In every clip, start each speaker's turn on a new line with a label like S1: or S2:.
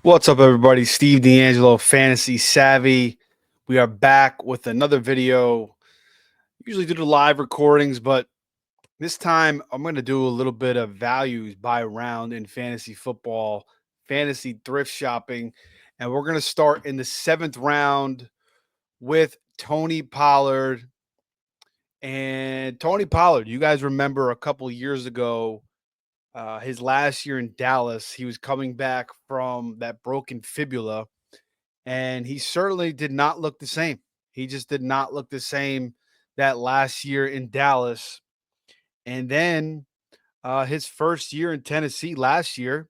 S1: What's up, everybody? Steve D'Angelo, Fantasy Savvy. We are back with another video. Usually do the live recordings, but this time I'm going to do a little bit of values by round in fantasy football, fantasy thrift shopping, and we're going to start in the seventh round with Tony Pollard. And Tony Pollard, you guys remember a couple years ago, his last year in Dallas, he was coming back from that broken fibula and he certainly did not look the same. He just did not look the same that last year in Dallas. And then his first year in Tennessee last year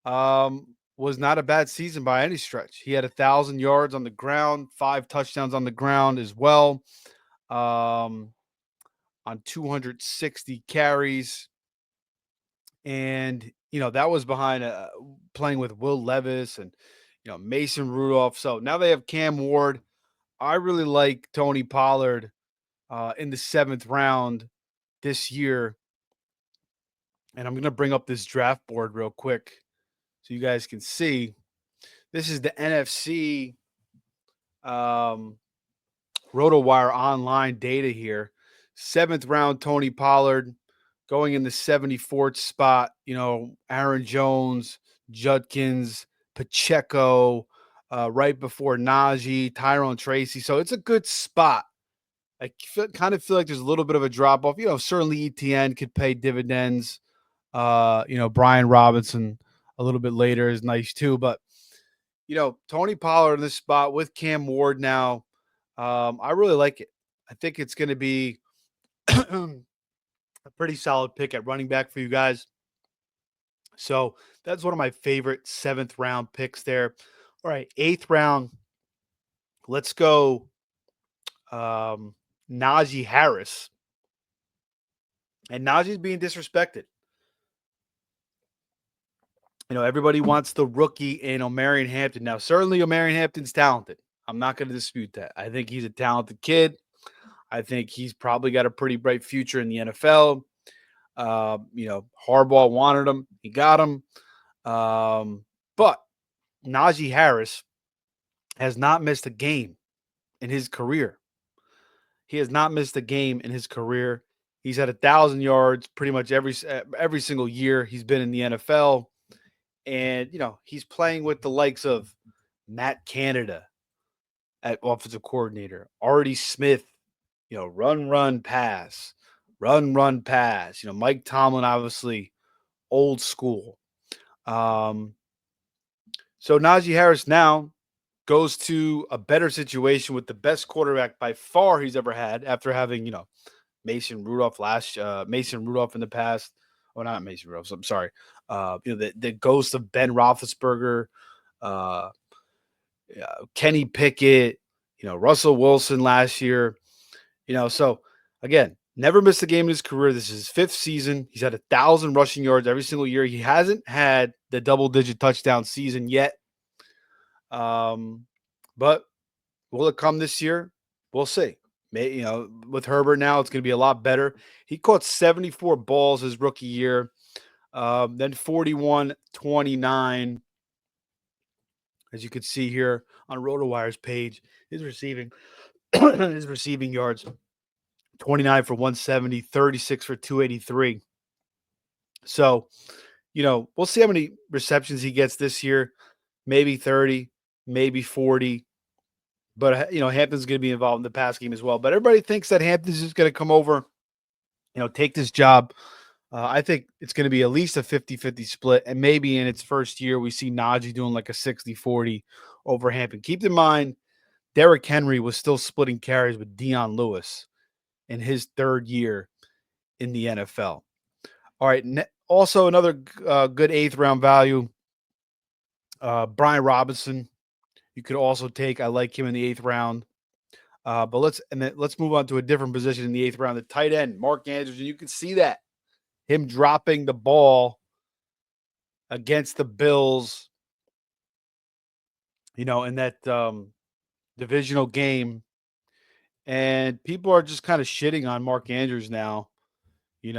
S1: was not a bad season by any stretch. He had 1,000 yards on the ground, 5 touchdowns on the ground as well, um, on 260 carries. And that was behind playing with Will Levis and Mason Rudolph. So now they have Cam Ward. I really like Tony Pollard in the seventh round this year. And I'm going to bring up this draft board real quick so you guys can see. This is the NFC RotoWire online data here. Seventh round, Tony Pollard going in the 74th spot. Aaron Jones, Judkins, Pacheco, right before Najee, Tyrone Tracy. So it's a good spot. I kind of feel like there's a little bit of a drop off. Certainly ETN could pay dividends. Brian Robinson a little bit later is nice too. But, Tony Pollard in this spot with Cam Ward now, I really like it. I think it's going to be a pretty solid pick at running back for you guys. So that's one of my favorite seventh round picks there. All right, eighth round. Let's go Najee Harris. And Najee's being disrespected. Everybody wants the rookie in Omarion Hampton. Now, certainly Omarion Hampton's talented. I'm not going to dispute that. I think he's a talented kid. I think he's probably got a pretty bright future in the NFL. Harbaugh wanted him. He got him. But Najee Harris has not missed a game in his career. He has not missed a game in his career. He's had 1,000 yards pretty much every single year he's been in the NFL. And, he's playing with the likes of Matt Canada at offensive coordinator, Artie Smith, run, pass, run, pass. Mike Tomlin, obviously old school. So Najee Harris now goes to a better situation with the best quarterback by far he's ever had after having, Mason Rudolph in the past. Oh, not Mason Rudolph. I'm sorry. The ghost of Ben Roethlisberger, Kenny Pickett, Russell Wilson last year. So again, never missed a game in his career. This is his fifth season. He's had 1,000 rushing yards every single year. He hasn't had the double-digit touchdown season yet. But will it come this year? We'll see. With Herbert now, it's going to be a lot better. He caught 74 balls his rookie year, then 41, 29. As you can see here on RotoWire's page, his receiving yards, 29 for 170, 36 for 283. So, we'll see how many receptions he gets this year. Maybe 30, maybe 40. But, Hampton's going to be involved in the pass game as well. But everybody thinks that Hampton's just going to come over, take this job. I think it's going to be at least a 50-50 split. And maybe in its first year, we see Najee doing like a 60-40 over Hampton. Keep in mind, Derrick Henry was still splitting carries with Dion Lewis in his third year in the NFL. All right. Also, another good eighth round value, Brian Robinson. You could also take. I like him in the eighth round. But let's move on to a different position in the eighth round. The tight end, Mark Andrews, and you can see that him dropping the ball against the Bills. In that divisional game, and people are just kind of shitting on Mark Andrews now. It's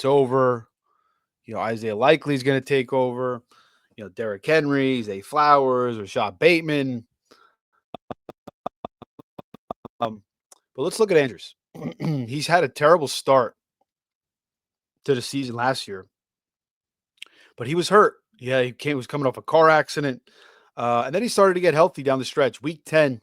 S1: over. Isaiah Likely's going to take over. Derrick Henry, Zay Flowers, Rashad Bateman. But let's look at Andrews. He's had a terrible start to the season last year, but he was hurt. Yeah, was coming off a car accident, and then he started to get healthy down the stretch. Week 10,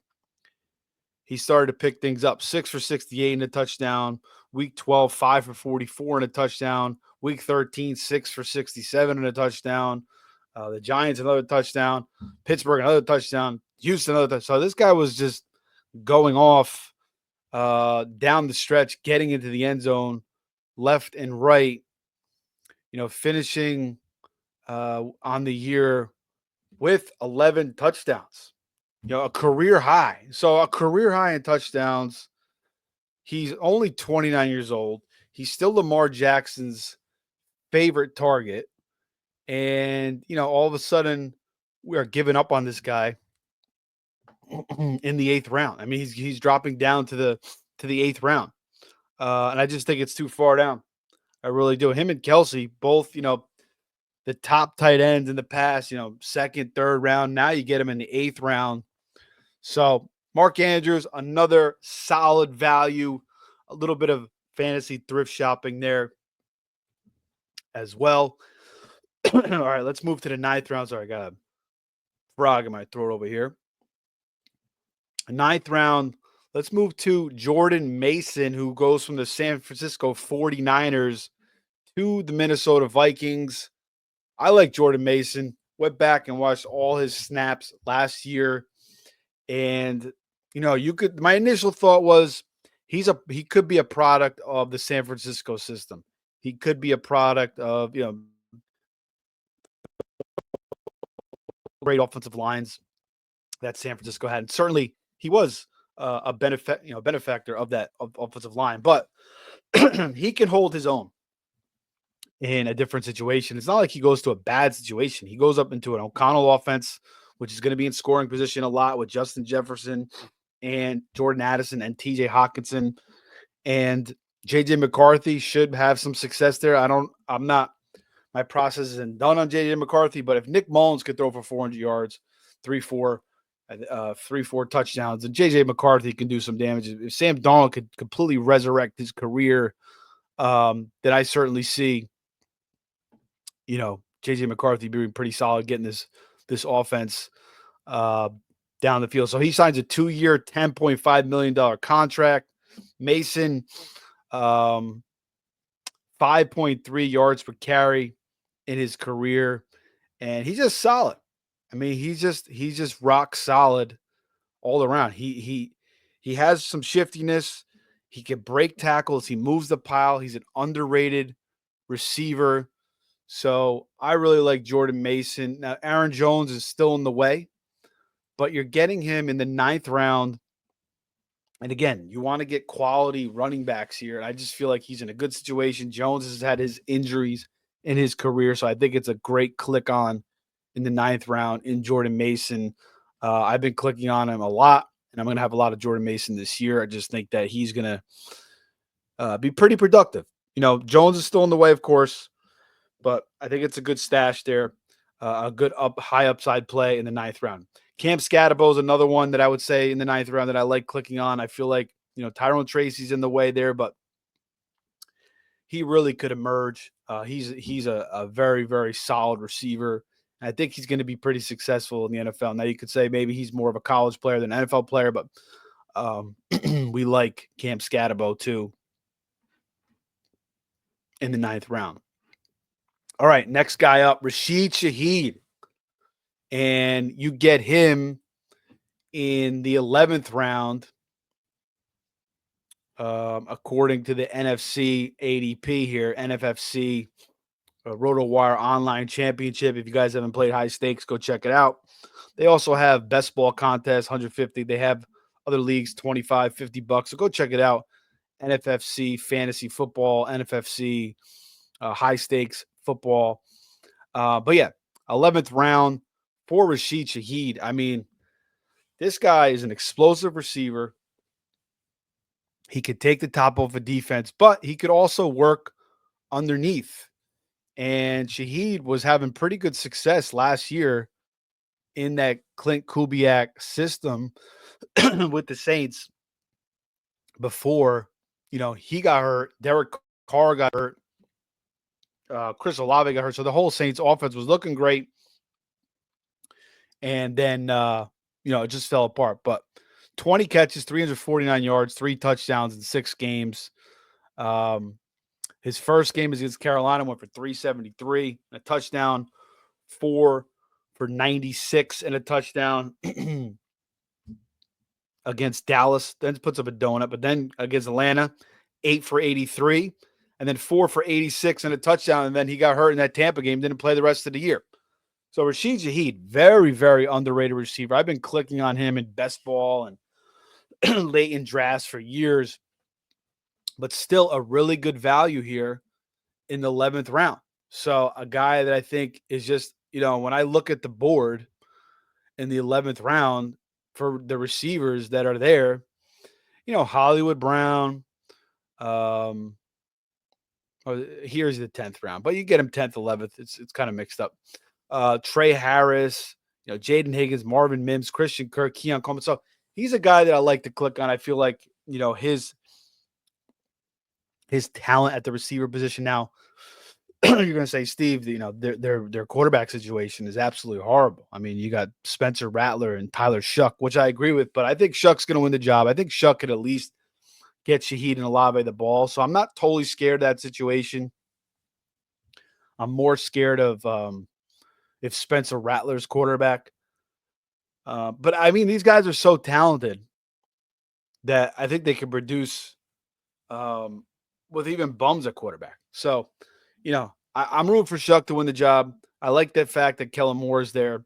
S1: he started to pick things up. 6 for 68 and a touchdown. Week 12, 5 for 44 and a touchdown. Week 13, 6 for 67 and a touchdown. The Giants, another touchdown. Pittsburgh, another touchdown. Houston, another touchdown. So this guy was just going off down the stretch, getting into the end zone, left and right, finishing on the year with 11 touchdowns, a career high. So a career high in touchdowns. He's only 29 years old. He's still Lamar Jackson's favorite target. And, all of a sudden we are giving up on this guy in the 8th round. I mean, he's dropping down to the 8th round. And I just think it's too far down. I really do. Him and Kelsey, both, the top tight ends in the past, 2nd, 3rd round. Now you get him in the 8th round. So Mark Andrews, another solid value, a little bit of fantasy thrift shopping there as well. All right, let's move to the 9th round. Sorry, I got a frog in my throat over here. 9th round, let's move to Jordan Mason, who goes from the San Francisco 49ers to the Minnesota Vikings. I like Jordan Mason. Went back and watched all his snaps last year. And, my initial thought was he could be a product of the San Francisco system. He could be a product of, great offensive lines that San Francisco had. And certainly he was a benefactor of that offensive line, but he can hold his own in a different situation. It's not like he goes to a bad situation. He goes up into an O'Connell offense, which is going to be in scoring position a lot with Justin Jefferson and Jordan Addison and TJ Hawkinson. And JJ McCarthy should have some success there. My process isn't done on JJ McCarthy, but if Nick Mullins could throw for 400 yards, 3-4 touchdowns, and JJ McCarthy can do some damage. If Sam Darnold could completely resurrect his career, then I certainly see, JJ McCarthy being pretty solid, getting this offense down the field. So he signs a 2-year, $10.5 million contract. Mason, 5.3 yards per carry in his career, and he's just solid. I mean, he's just rock solid all around. He has some shiftiness. He can break tackles. He moves the pile. He's an underrated receiver. So I really like Jordan Mason. Now, Aaron Jones is still in the way, but you're getting him in the 9th round. And again, you want to get quality running backs here. And I just feel like he's in a good situation. Jones has had his injuries in his career, so I think it's a great click on in the 9th round in Jordan Mason. I've been clicking on him a lot, and I'm going to have a lot of Jordan Mason this year. I just think that he's going to be pretty productive. Jones is still in the way, of course, but I think it's a good stash there, a good high upside play in the 9th round. Cam Scatterbo is another one that I would say in the 9th round that I like clicking on. I feel like, Tyrone Tracy's in the way there, but he really could emerge. He's a very, very solid receiver. I think he's going to be pretty successful in the NFL. Now, you could say maybe he's more of a college player than an NFL player, but we like Cam Scatterbo too in the 9th round. All right, next guy up, Rashid Shaheed. And you get him in the 11th round, according to the NFC ADP here, NFFC RotoWire Online Championship. If you guys haven't played high stakes, go check it out. They also have best ball contest, 150. They have other leagues, 25, $50. So go check it out. NFFC fantasy football, NFFC high stakes football. But yeah, 11th round for Rashid Shaheed. I mean, this guy is an explosive receiver. He could take the top off a defense, but he could also work underneath And Shaheed was having pretty good success last year in that Clint Kubiak system with the Saints before, he got hurt. Derek Carr got hurt. Chris Olave got hurt. So the whole Saints offense was looking great. And then, it just fell apart. But 20 catches, 349 yards, 3 touchdowns in 6 games. His first game against Carolina went for 373, a touchdown, 4 for 96 and a touchdown against Dallas. Then puts up a donut, but then against Atlanta, 8 for 83, and then 4 for 86 and a touchdown. And then he got hurt in that Tampa game, didn't play the rest of the year. So Rashid Shaheed, very, very underrated receiver. I've been clicking on him in best ball and late in drafts for years, but still a really good value here in the 11th round. So a guy that I think is just, when I look at the board in the 11th round for the receivers that are there, Hollywood Brown, here's the 10th round, but you get him 10th, 11th. It's kind of mixed up. Trey Harris, Jaden Higgins, Marvin Mims, Christian Kirk, Keon Coleman. So he's a guy that I like to click on. I feel like, his talent at the receiver position now. You're going to say, Steve, their quarterback situation is absolutely horrible. I mean, you got Spencer Rattler and Tyler Shuck, which I agree with, but I think Shuck's going to win the job. I think Shuck could at least get Shaheed and Olave the ball. So I'm not totally scared of that situation. I'm more scared of if Spencer Rattler's quarterback. But I mean, these guys are so talented that I think they can produce with even bums at quarterback. So, I'm rooting for Shuck to win the job. I like that fact that Kellen Moore is there.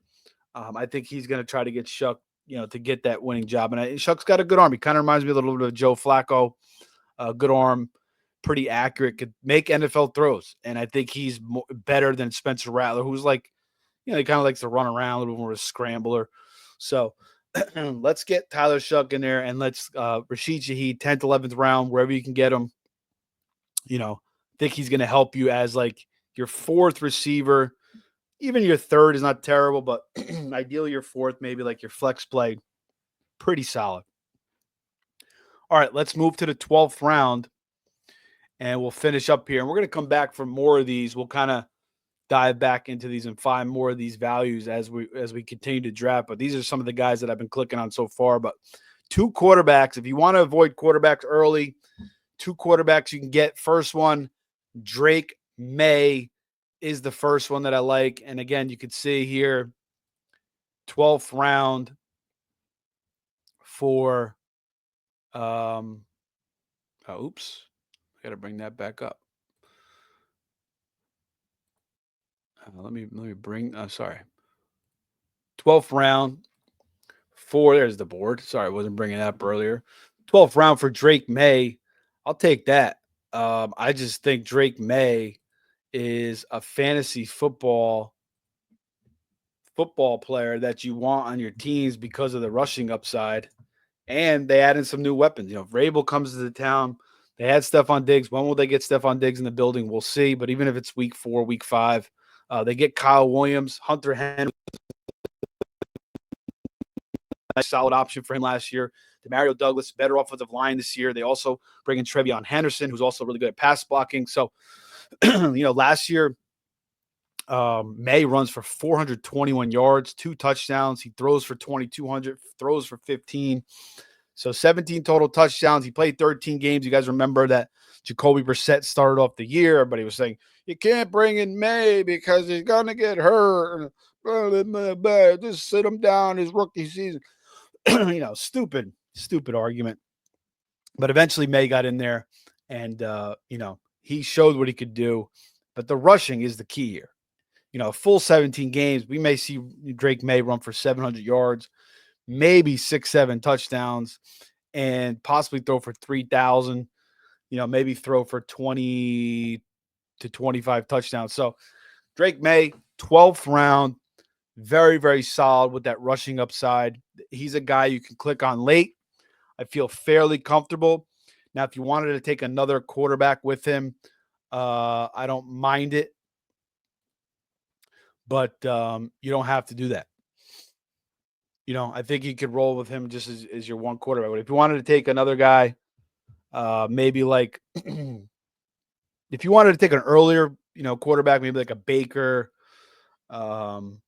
S1: I think he's going to try to get Shuck, to get that winning job. And Shuck's got a good arm. He kind of reminds me a little bit of Joe Flacco. Good arm, pretty accurate, could make NFL throws. And I think he's better than Spencer Rattler, who's like, he kind of likes to run around a little bit more of a scrambler. So let's get Tyler Shuck in there and let's Rashid Shaheed, 10th, 11th round, wherever you can get him. I think he's going to help you as like your fourth receiver. Even your third is not terrible, but ideally your fourth, maybe like your flex play, pretty solid. All right, let's move to the 12th round and we'll finish up here. And we're going to come back for more of these. We'll kind of dive back into these and find more of these values as we continue to draft. But these are some of the guys that I've been clicking on so far. But 2 quarterbacks, if you want to avoid quarterbacks early, 2 quarterbacks you can get. First one, Drake May is the first one that I like. And again, you can see here, 12th round for, oops, I got to bring that back up. Let me bring, sorry. 12th round for, there's the board. Sorry, I wasn't bringing it up earlier. 12th round for Drake May. I'll take that. I just think Drake May is a fantasy football player that you want on your teams because of the rushing upside. And they add in some new weapons. If Rabel comes to the town, they had Stephon Diggs. When will they get Stephon Diggs in the building? We'll see. But even if it's week 4, week 5, they get Kyle Williams, Hunter Henry. Nice solid option for him last year. Demario Douglas, better offensive line this year. They also bring in Trevion Henderson, who's also really good at pass blocking. So, last year, May runs for 421 yards, 2 touchdowns. He throws for 2,200, throws for 15. So 17 total touchdowns. He played 13 games. You guys remember that Jacoby Brissett started off the year. Everybody was saying, you can't bring in May because he's going to get hurt. Just sit him down his rookie season. Stupid argument. But eventually May got in there and, he showed what he could do. But the rushing is the key here. Full 17 games, we may see Drake May run for 700 yards, maybe 6-7 touchdowns, and possibly throw for 3,000, maybe throw for 20 to 25 touchdowns. So Drake May, 12th round, very, very solid with that rushing upside. He's a guy you can click on late. I feel fairly comfortable. Now, if you wanted to take another quarterback with him, I don't mind it. but you don't have to do that. I think you could roll with him just as your one quarterback. But if you wanted to take another guy, maybe like if you wanted to take an earlier, quarterback, maybe like a Baker, um,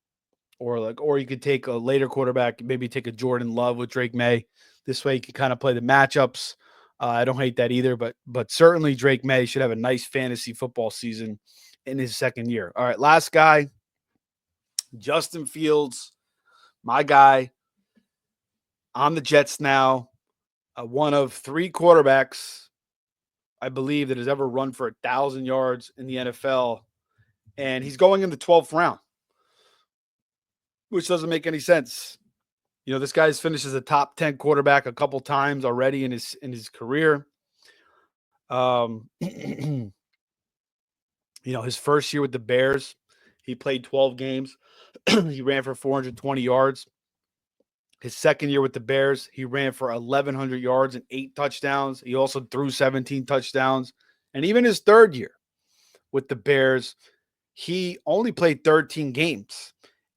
S1: or you could take a later quarterback, maybe take a Jordan Love with Drake May. This way you can kind of play the matchups. I don't hate that either, but certainly Drake May should have a nice fantasy football season in his second year. All right, last guy, Justin Fields, my guy on the Jets now. One of three quarterbacks, I believe, that has ever run for 1,000 yards in the NFL, and he's going in the 12th round, which doesn't make any sense. This guy's finished as a top 10 quarterback a couple times already in his career. His first year with the Bears, he played 12 games. He ran for 420 yards. His second year with the Bears, he ran for 1,100 yards and 8 touchdowns. He also threw 17 touchdowns. And even his third year with the Bears, he only played 13 games.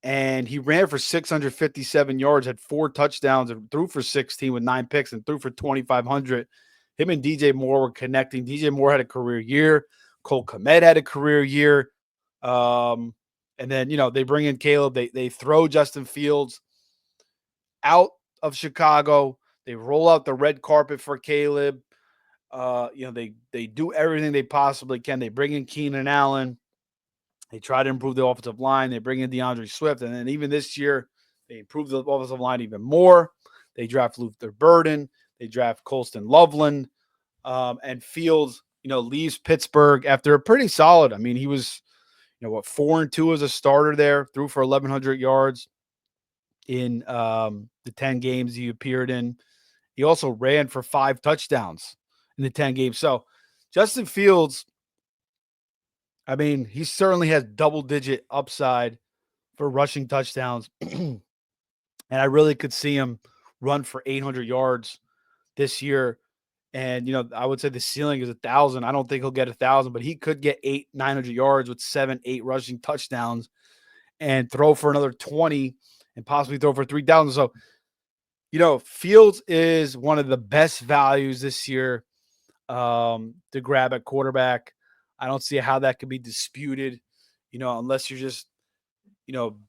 S1: And he ran for 657 yards, had 4 touchdowns, and threw for 16 with 9 picks and threw for 2,500. Him and DJ Moore were connecting. DJ Moore had a career year. Cole Kmet had a career year. And then, they bring in Caleb. They throw Justin Fields out of Chicago. They roll out the red carpet for Caleb. They do everything they possibly can. They bring in Keenan Allen. They try to improve the offensive line. They bring in DeAndre Swift. And then even this year, they improve the offensive line even more. They draft Luther Burden. They draft Colston Loveland. And Fields, leaves Pittsburgh after a pretty solid. I mean, he was, 4-2 as a starter there, threw for 1,100 yards in the 10 games he appeared in. He also ran for 5 touchdowns in the 10 games. So Justin Fields, I mean, he certainly has double-digit upside for rushing touchdowns. And I really could see him run for 800 yards this year. And, I would say the ceiling is 1,000. I don't think he'll get 1,000, but he could get 900 yards with 7, 8 rushing touchdowns and throw for another 20 and possibly throw for 3,000. So, Fields is one of the best values this year to grab at quarterback. I don't see how that could be disputed, unless you're just,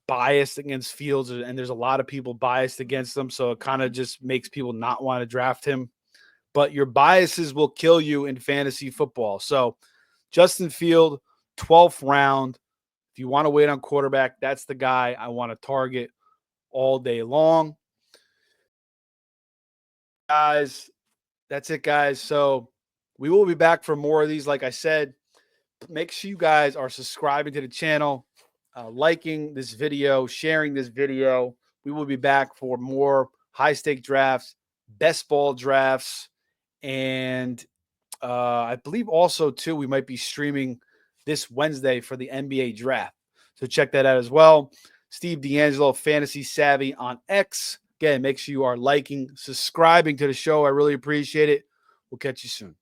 S1: biased against Fields, and there's a lot of people biased against them. So it kind of just makes people not want to draft him. But your biases will kill you in fantasy football. So Justin Field, 12th round. If you want to wait on quarterback, that's the guy I want to target all day long. Guys, that's it, guys. So we will be back for more of these. Like I said, make sure you guys are subscribing to the channel, liking this video, sharing this video. We will be back for more high-stake drafts, best ball drafts, and I believe also, too, we might be streaming this Wednesday for the NBA draft. So check that out as well. Steve D'Angelo, Fantasy Savvy on X. Again, make sure you are liking, subscribing to the show. I really appreciate it. We'll catch you soon.